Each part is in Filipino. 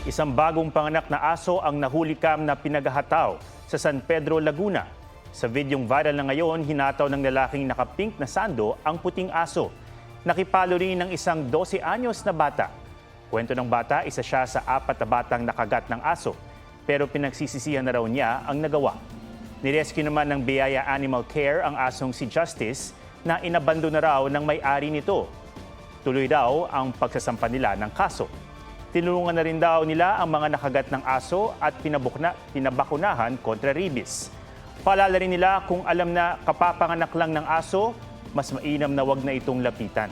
Isang bagong panganak na aso ang nahulikam na pinaghahataw sa San Pedro, Laguna. Sa videong viral na ngayon, hinataw ng lalaking nakapink na sando ang puting aso. Nakipalo rin ng isang 12 anyos na bata. Kwento ng bata, isa siya sa 4 na batang nakagat ng aso. Pero pinagsisisihan na raw niya ang nagawa. Nirescue naman ng Biyaya Animal Care ang asong si Justice na inabando na raw ng may-ari nito. Tuloy daw ang pagsasampa nila ng kaso. Tinulungan na rin daw nila ang mga nakagat ng aso at pinabakunahan kontra rabies. Paalala rin nila kung alam na kapapanganak lang ng aso, mas mainam na wag na itong lapitan.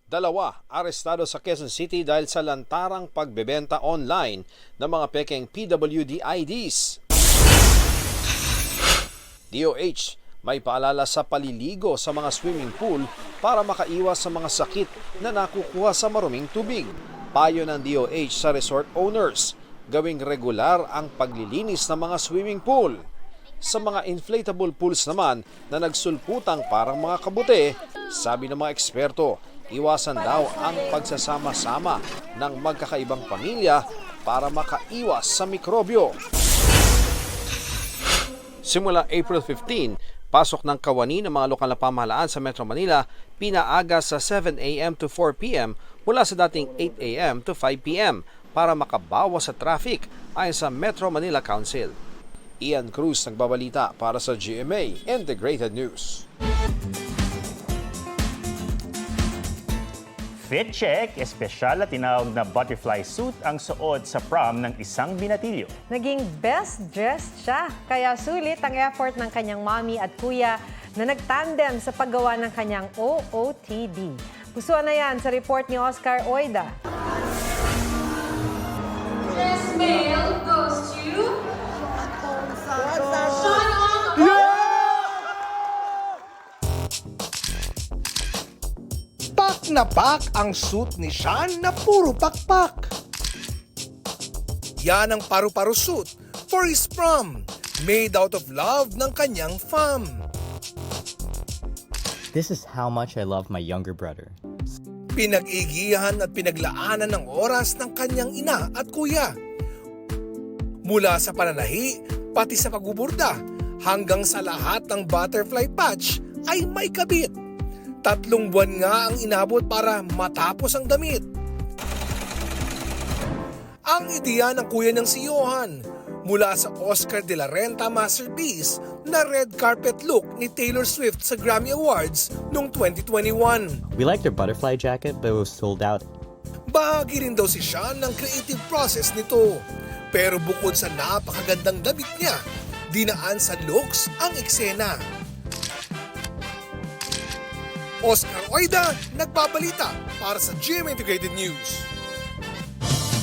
Dalawa arestado sa Quezon City dahil sa lantarang pagbebenta online ng mga pekeng PWD IDs. DOH may paalala sa paliligo sa mga swimming pool para makaiwas sa mga sakit na nakukuha sa maruming tubig. Payo ng DOH sa resort owners, gawing regular ang paglilinis ng mga swimming pool. Sa mga inflatable pools naman na nagsulputang parang mga kabute, sabi ng mga eksperto, iwasan daw ang pagsasama-sama ng magkakaibang pamilya para makaiwas sa mikrobyo. Simula April 15, pasok ng kawani ng mga lokal na pamahalaan sa Metro Manila pinaaga sa 7 a.m. to 4 p.m. mula sa dating 8 a.m. to 5 p.m. para makabawas sa traffic ayon sa Metro Manila Council. Ian Cruz nagbabalita para sa GMA Integrated News. Fit check, espesyal at tinawag na butterfly suit ang suot sa prom ng isang binatilyo. Naging best dressed siya, kaya sulit ang effort ng kanyang mommy at kuya na nagtandem sa paggawa ng kanyang OOTD. Pusuan na yan sa report ni Oscar Oida. Best male goes to Sean Ong. Pak na pak ang suit ni Sean na puro pakpak. Yan ang paru-paro suit for his prom, made out of love ng kanyang fam. This is how much I love my younger brother. Pinag-igihan at pinaglaanan ng oras ng kanyang ina at kuya. Mula sa pananahi, pati sa pagbuburda, hanggang sa lahat ng butterfly patch ay may kabit. 3 buwan nga ang inabot para matapos ang damit. Ang ideya ng kuya ng si Johan mula sa Oscar de la Renta masterpiece na red carpet look ni Taylor Swift sa Grammy Awards noong 2021. We liked their butterfly jacket, but it was sold out. Bahagi rin daw si Sean ng creative process nito. Pero bukod sa napakagandang damit niya, dinaan sa looks ang eksena. Oscar Oida, nagbabalita para sa GMA Integrated News.